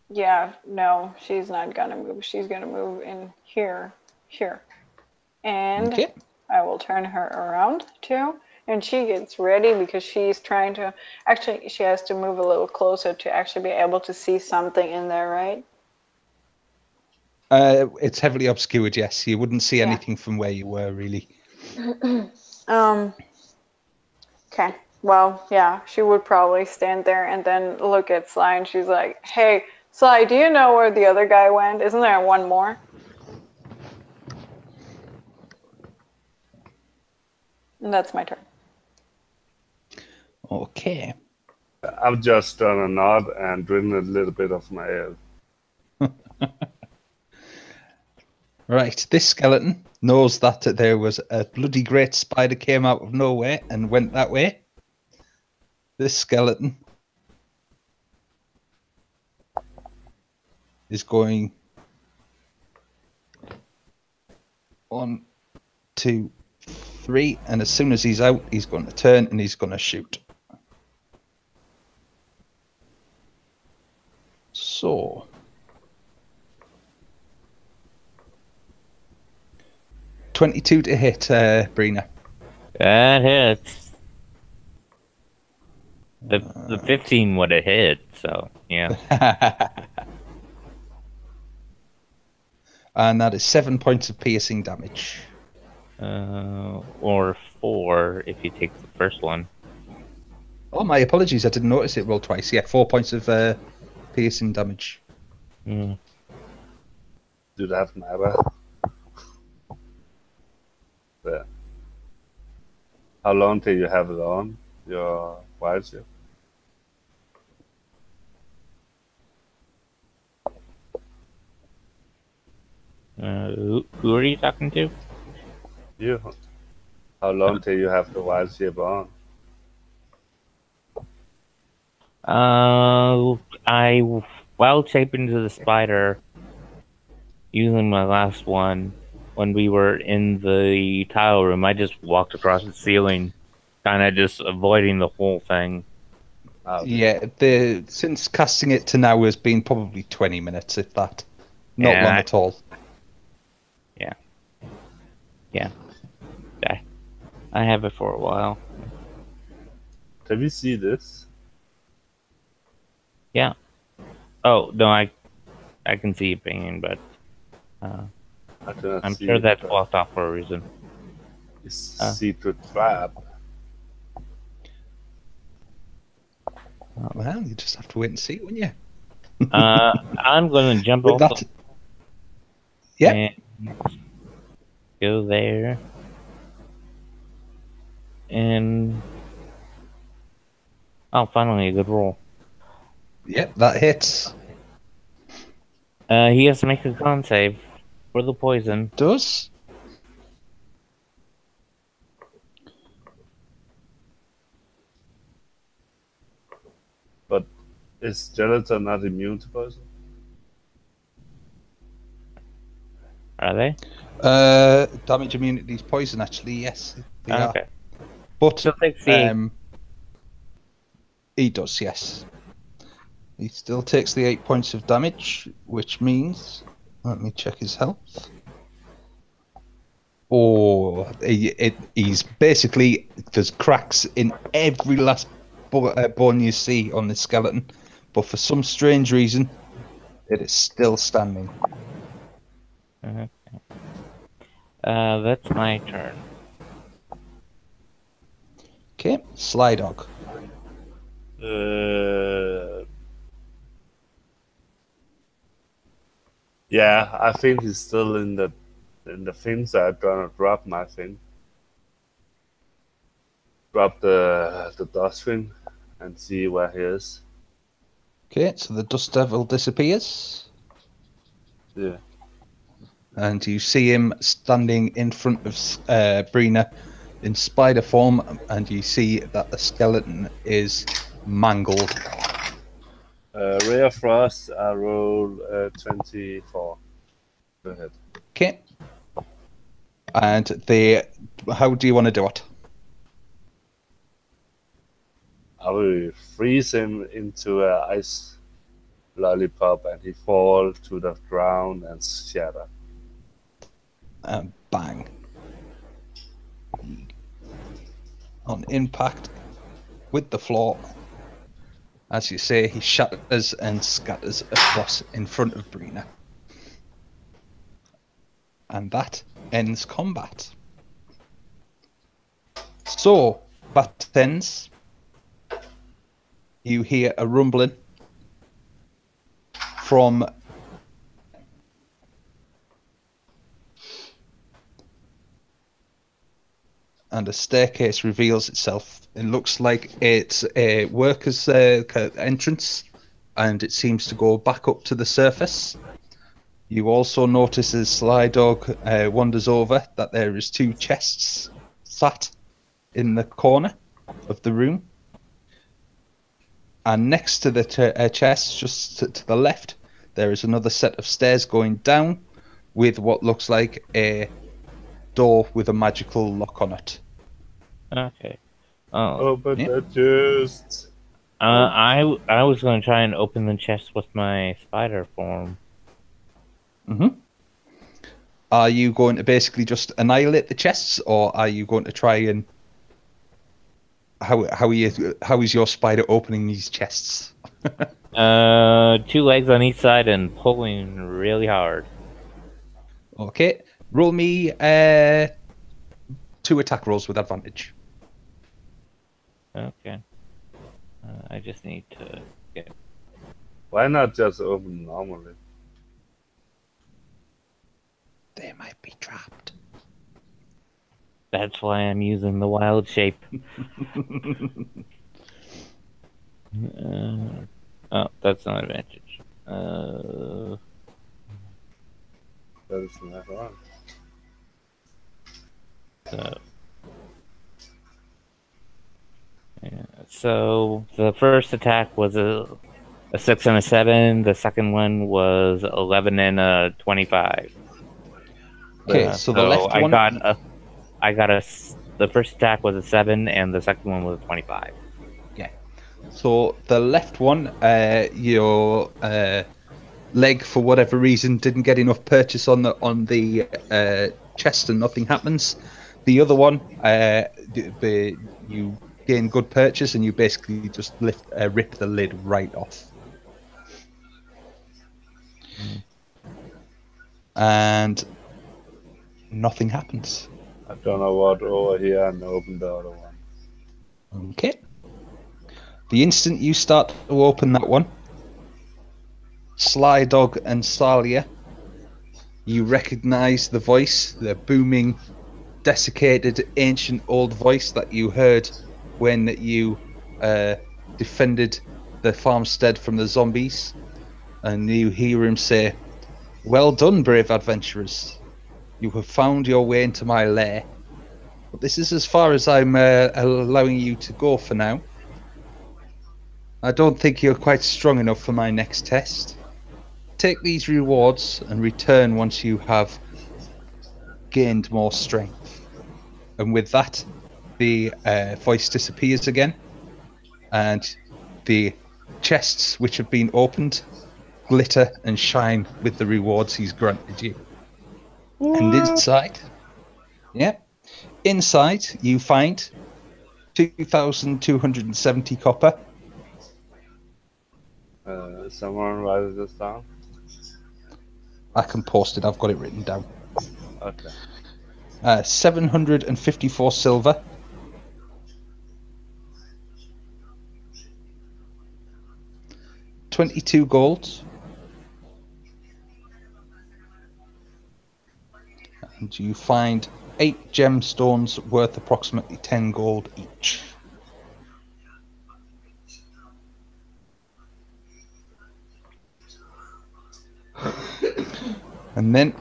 S3: Yeah, no, she's not gonna move. She's gonna move in here. And
S1: Okay.
S3: I will turn her around too. And she gets ready because she's trying to, actually, she has to move a little closer to actually be able to see something in there, right?
S1: It's heavily obscured, yes. You wouldn't see
S3: Yeah.
S1: anything from where you were, really.
S3: Okay. Well, yeah, she would probably stand there and then look at Sly and she's like, hey, Sly, do you know where the other guy went? Isn't there one more? And that's my turn.
S1: Okay.
S2: I've just done a nod and ridden a little bit of my ale.
S1: Right, this skeleton knows that there was a bloody great spider came out of nowhere and went that way. This skeleton is going 1, 2, 3, and as soon as he's out, he's going to turn and he's going to shoot. So 22 to hit, Brina.
S4: That hits. The 15 would have hit, so yeah.
S1: And that is 7 points of piercing damage.
S4: Or 4 if you take the first one.
S1: Oh, my apologies. I didn't notice it rolled twice. Yeah, 4 points of piercing damage.
S4: Mm.
S2: Do that matter? There. How long till you have it on your wild ship?
S4: Who are you talking to?
S2: You. How long till you have the wild ship on?
S4: I wild shape into the spider using my last one when we were in the tile room. I just walked across the ceiling, kind of just avoiding the whole thing.
S1: Yeah, since casting it to now has been probably 20 minutes, if that. Not
S4: Yeah.
S1: long at all.
S4: Yeah. I have it for a while.
S2: Can we see this?
S4: Yeah. Oh, no, I can see it pinging, but
S2: I cannot
S4: I'm
S2: see
S4: sure
S2: it,
S4: that's
S2: but
S4: blocked off for a reason.
S2: it's secret trap.
S1: Well, you just have to wait and see, wouldn't you?
S4: I'm going to jump
S1: With
S4: off
S1: that, yeah,
S4: and go there. And finally a good roll.
S1: yeah, that hits.
S4: He has to make a con save for the poison.
S1: Does.
S2: But is gelatin not immune to poison?
S4: Are they?
S1: Damage immunity's poison, actually, yes. They are.
S4: Okay.
S1: But
S4: Still takes the
S1: he does, yes. He still takes the 8 points of damage, which means... Let me check his health. Oh, he's basically... There's cracks in every last bone you see on the skeleton. But for some strange reason, it is still standing.
S4: Okay. That's my turn.
S1: Okay, Sly Dog.
S2: Yeah, I think he's still in the thing, so I'm gonna drop my thing. Drop the dust thing and see where he is.
S1: Okay, so the Dust Devil disappears.
S2: Yeah.
S1: And you see him standing in front of Brina in spider form, and you see that the skeleton is mangled.
S2: Ray of Frost, I roll 24. Go ahead.
S1: Okay. And how do you want to do it?
S2: I will freeze him into an ice lollipop and he fall to the ground and shatter.
S1: Bang. On impact with the floor, as you say, he shatters and scatters across in front of Brina. And that ends combat. So, that ends. You hear a rumbling from and a staircase reveals itself. It looks like it's a worker's entrance, and it seems to go back up to the surface. You also notice as Sly Dog wanders over that there is 2 chests sat in the corner of the room. And next to the chest, just to the left, there is another set of stairs going down with what looks like a door with a magical lock on it.
S4: Okay.
S2: Open
S1: Yeah.
S2: the chest.
S4: I was going to try and open the chest with my spider form.
S1: Are you going to basically just annihilate the chests, or are you going to try and how is your spider opening these chests?
S4: 2 legs on each side and pulling really hard.
S1: Okay, roll me 2 attack rolls with advantage.
S4: Okay. I just need to get...
S2: Why not just open normally?
S1: They might be trapped.
S4: That's why I'm using the wild shape. Oh, that's not advantage.
S2: That is not wrong.
S4: So the first attack was a 6 and a 7. The second one was 11 and a 25.
S1: Okay, so the left
S4: I
S1: one.
S4: the first attack was a 7, and the second one was a 25.
S1: Yeah. So the left one, your leg for whatever reason didn't get enough purchase on the chest, and nothing happens. The other one, you gain good purchase, and you basically just rip the lid right off. And nothing happens.
S2: I've done a what over here and opened the other one.
S1: Okay. The instant you start to open that one, Sly Dog and Salia, you recognize the voice, the booming, desiccated, ancient old voice that you heard when you defended the farmstead from the zombies. And you hear him say, "Well done, brave adventurers. You have found your way into my lair. But this is as far as I'm allowing you to go for now. I don't think you're quite strong enough for my next test. Take these rewards and return once you have gained more strength." And with that, the voice disappears again, and the chests which have been opened glitter and shine with the rewards he's granted you. And inside you find 2,270 copper.
S2: Someone write this down?
S1: I can post it, I've got it written down.
S2: Okay.
S1: 754 silver. 22 gold. And you find 8 gemstones worth approximately 10 gold each. And then,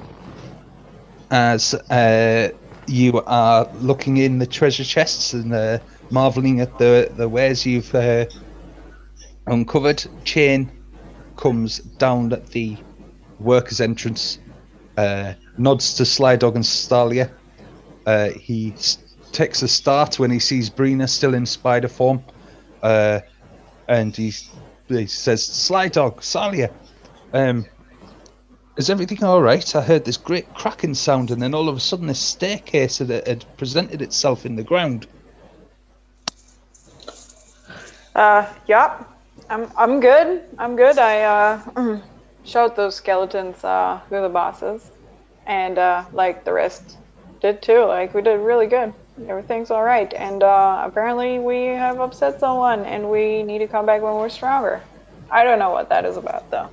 S1: as you are looking in the treasure chests and marveling at the wares you've uncovered, Chain comes down at the workers' entrance, nods to Sly Dog and Stalia. He takes a start when he sees Brina still in spider form, and he says, "Sly Dog, Stalia, is everything all right? I heard this great cracking sound, and then all of a sudden this staircase had presented itself in the ground."
S3: Yup. I'm good. I showed those skeletons who the bosses, and like the rest did too. Like we did really good. Everything's all right, and apparently we have upset someone, and we need to come back when we're stronger. I don't know what that is about though.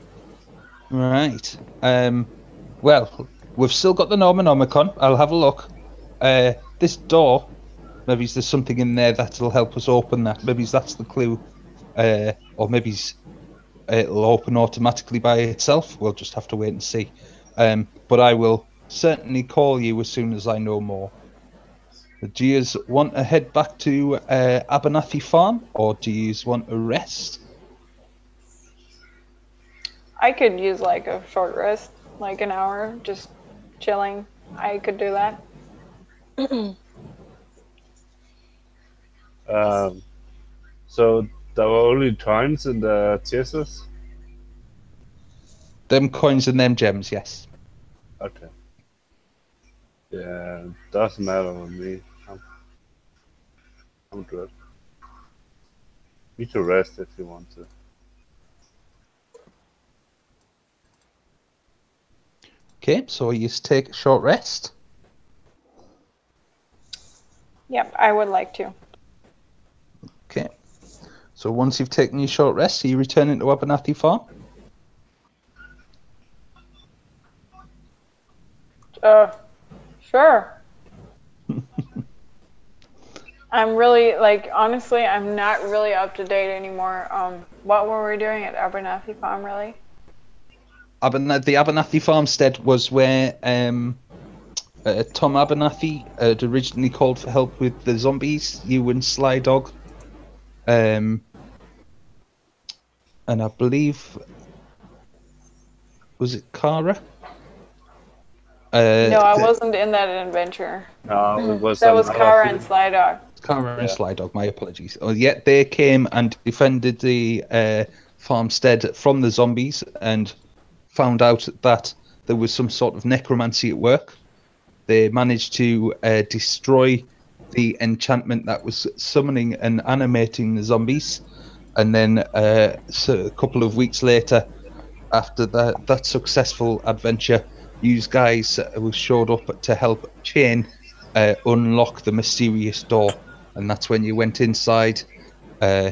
S1: Right. Well, we've still got the Normanomicon. I'll have a look. This door, maybe there's something in there that'll help us open that. Maybe that's the clue. Or maybe it'll open automatically by itself. We'll just have to wait and see. But I will certainly call you as soon as I know more. Do you want to head back to Abernathy Farm, or do you want to rest?
S3: I could use like a short rest, like an hour, just chilling. I could do that.
S2: So there were only coins in the chests?
S1: Them coins and them gems, yes.
S2: Okay. Yeah, doesn't matter with me. I'm good. You can rest if you want to.
S1: Okay, so you take a short rest.
S3: Yep, I would like to.
S1: Okay. So once you've taken your short rest, you return into Abernathy Farm?
S3: Sure. I'm really, like, honestly, I'm not really up to date anymore. What were we doing at Abernathy Farm, really?
S1: The Abernathy farmstead was where Tom Abernathy had originally called for help with the zombies. You and Sly Dog, and I believe, was it Kara?
S3: No, I wasn't in that adventure.
S2: No, it was
S3: That was
S2: another
S3: Kara
S2: thing.
S3: and Sly Dog.
S1: Kara and Sly Dog. My apologies. Oh, yeah, they came and defended the farmstead from the zombies and found out that there was some sort of necromancy at work. They managed to destroy the enchantment that was summoning and animating the zombies, and then so a couple of weeks later, after that successful adventure, you guys showed up to help Chain unlock the mysterious door, and that's when you went inside.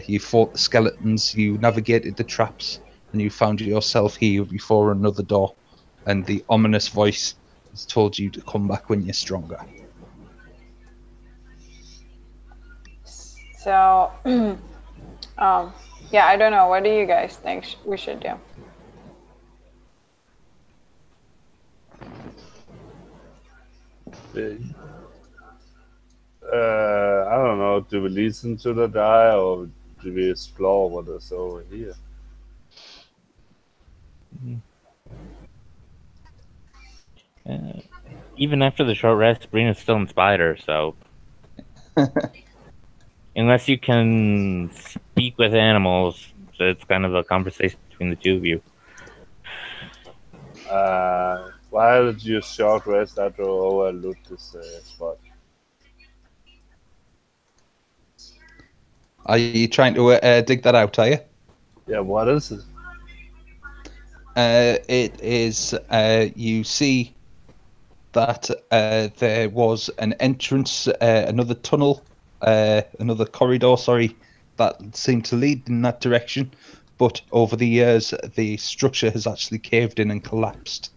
S1: You fought the skeletons, you navigated the traps, and you found yourself here before another door, and the ominous voice has told you to come back when you're stronger.
S3: So, yeah, I don't know. What do you guys think we should do?
S2: I don't know. Do we listen to the guy or do we explore what is over here?
S4: Even after the short rest, Brina's still in Spider, so unless you can speak with animals, so it's kind of a conversation between the two of you.
S2: Why did you short rest after overlook this spot?
S1: Are you trying to dig that out, are you?
S2: Yeah, what is it?
S1: It is, you see that there was an entrance, another tunnel, another corridor, sorry, that seemed to lead in that direction. But over the years, the structure has actually caved in and collapsed.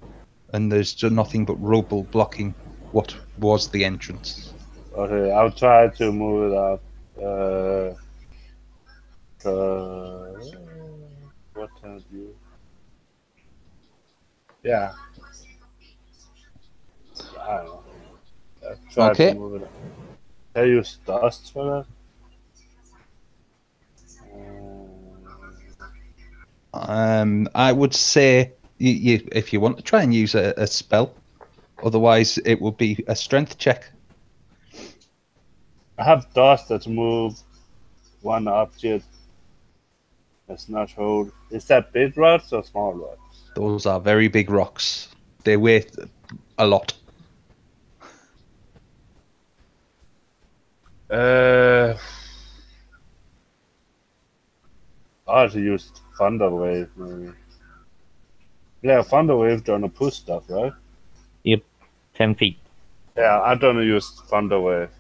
S1: And there's just nothing but rubble blocking what was the entrance.
S2: Okay, I'll try to move it up. What can I do? Yeah. I don't know. I'll try
S1: Okay.
S2: to move it up. Can I use dust for that?
S1: I would say you if you want to try and use a spell, otherwise it would be a strength check.
S2: I have dust that move one object that's not hold. Is that big rocks or small rocks?
S1: Those are very big rocks. They weigh a lot.
S2: I should use Thunder Wave maybe. Yeah, Thunder Wave gonna push stuff, right?
S4: Yep, 10 feet.
S2: Yeah, I'm gonna use Thunder Wave.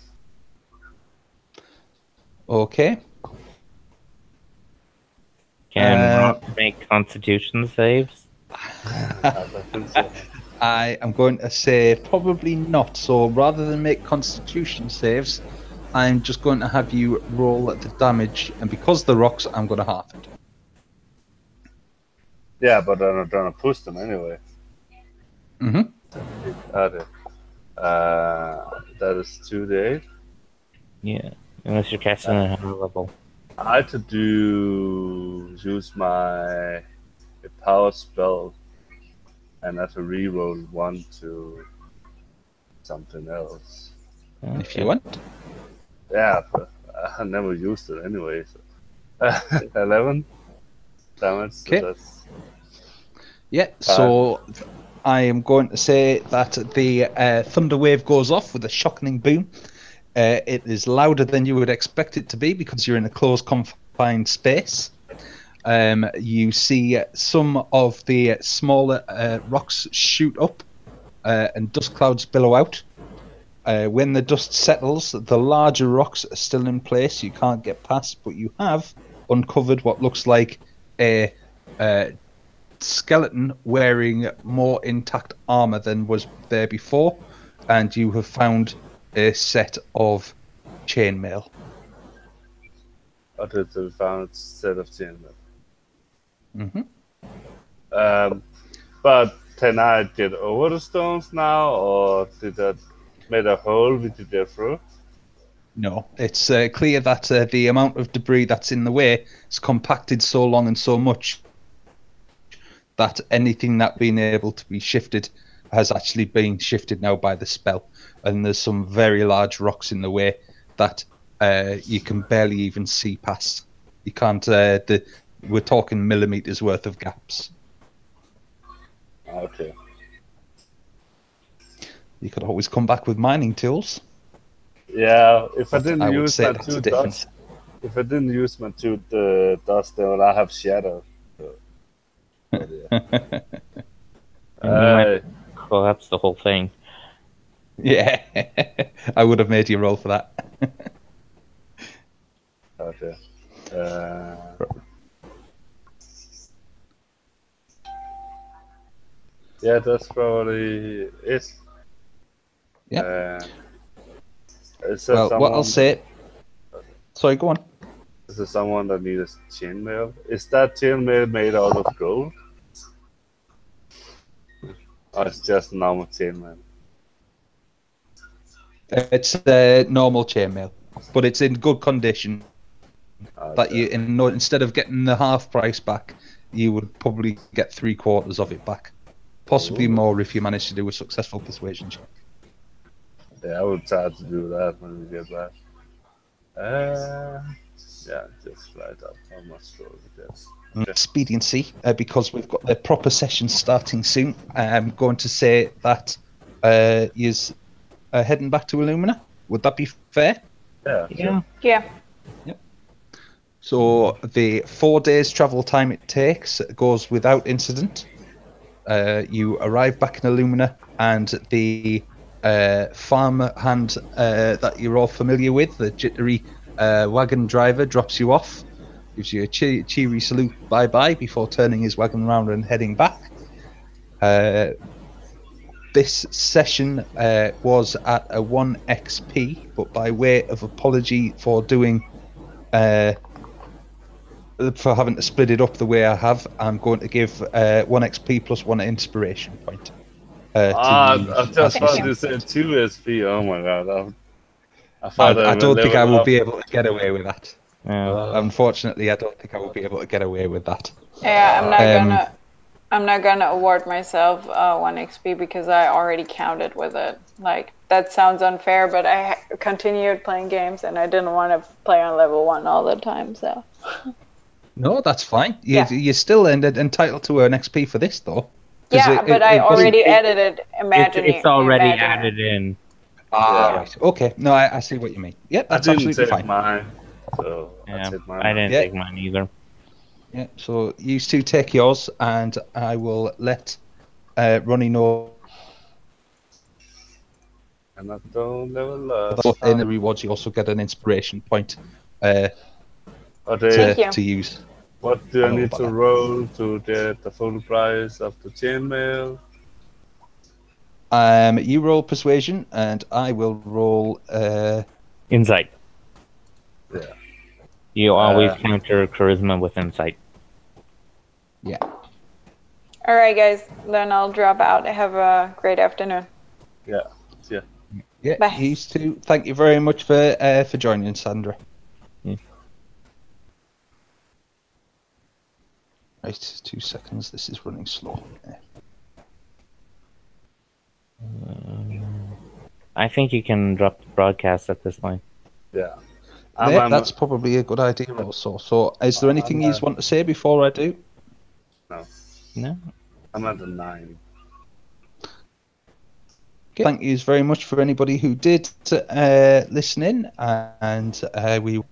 S1: Okay.
S4: Can Rock make Constitution saves?
S2: I think so.
S1: I am going to say probably not. So rather than make Constitution saves, I'm just going to have you roll the damage, and because the rocks, I'm going to half it.
S2: Yeah, but I'm gonna push them anyway. Okay. That is 2d8.
S4: Yeah, unless you're casting at a higher level.
S2: I had to use my power spell and I have to reroll one to something else.
S1: If you want.
S2: Yeah, but I never used it anyway. So. 11 damage.
S1: Okay.
S2: So that's
S1: Yeah, so I am going to say that the thunder wave goes off with a shocking boom. It is louder than you would expect it to be because you're in a closed, confined space. You see some of the smaller rocks shoot up and dust clouds billow out. When the dust settles, the larger rocks are still in place. You can't get past, but you have uncovered what looks like a skeleton wearing more intact armor than was there before, and you have found a set of chainmail.
S2: What did we found a set of chainmail?
S1: Mm-hmm.
S2: But can I get over the stones now, or did that made a hole we could get through?
S1: No, it's clear that the amount of debris that's in the way is compacted so long and so much that anything that been able to be shifted has actually been shifted now by the spell. And there's some very large rocks in the way that you can barely even see past. You can't. We're talking millimeters worth of gaps.
S2: Okay.
S1: You could always come back with mining tools.
S2: Yeah, if I didn't
S1: I would
S2: use
S1: say
S2: my
S1: that's
S2: two
S1: a difference.
S2: dust, if I didn't use my two dust, then I have shadow. So, but yeah.
S4: And you might collapse the whole thing.
S1: Yeah, I would have made you roll for that.
S2: Okay. Yeah, that's probably it.
S1: Yeah.
S2: Is there
S1: Well,
S2: someone,
S1: what I'll say. Sorry, go on.
S2: Is there someone that needs chainmail? Is that chainmail made out of gold? Or it's just normal chainmail?
S1: It's normal chainmail, but it's in good condition. That you, instead of getting the half price back, you would probably get 3/4 of it back, possibly more if you manage to do a successful persuasion check.
S2: Yeah, I would try to do that when we get back. Yeah, just write up how much gold it gets.
S1: Expediency, because we've got the proper session starting soon. I'm going to say that you're heading back to Illumina. Would that be fair?
S2: Yeah.
S4: Yeah.
S3: Yeah.
S1: So the 4 days travel time it takes goes without incident. You arrive back in Illumina, and the farm hand that you're all familiar with, the jittery wagon driver, drops you off, gives you a cheery salute, bye-bye, before turning his wagon around and heading back. This session was at a 1 XP, but by way of apology for doing... for having to split it up the way I have, I'm going to give 1 XP plus 1 inspiration point.
S2: I just thought you said 2 SP. Oh my god.
S1: I don't think I will be able to get away with that.
S4: Yeah.
S1: Unfortunately, I don't think I will be able to get away with that.
S3: Yeah, I'm not gonna award myself 1 XP because I already counted with it. Like, that sounds unfair, but I continued playing games and I didn't want to play on level 1 all the time, so...
S1: No, that's fine. You're still entitled to an XP for this, though.
S3: Yeah, but I already edited Imagining.
S4: It's already added in.
S1: Right. Okay. No, I see what you mean. Yep, that's absolutely fine.
S2: Mine, so
S4: Yeah,
S2: mine.
S4: I didn't take mine either.
S1: Yeah, so you two take yours, and I will let Ronnie know.
S2: And I don't level up.
S1: In the rewards, you also get an inspiration point
S2: Okay.
S1: to use.
S2: What do I need to roll to get the full price of the chainmail?
S1: You roll persuasion, and I will roll
S4: Insight.
S2: Yeah.
S4: You always counter charisma with insight.
S1: Yeah.
S3: All right, guys. Then I'll drop out. Have a great afternoon.
S2: Yeah. Yeah.
S1: Yeah.
S3: Bye.
S1: You too. Thank you very much for joining, Sandra. Right, 2 seconds. This is running slow.
S4: I think you can drop the broadcast at this point.
S2: Yeah.
S1: That's probably a good idea also. So, is there anything you want to say before I do?
S2: No.
S4: No?
S2: I'm at the 9.
S1: Okay. Thank you very much for anybody who did listen in, and we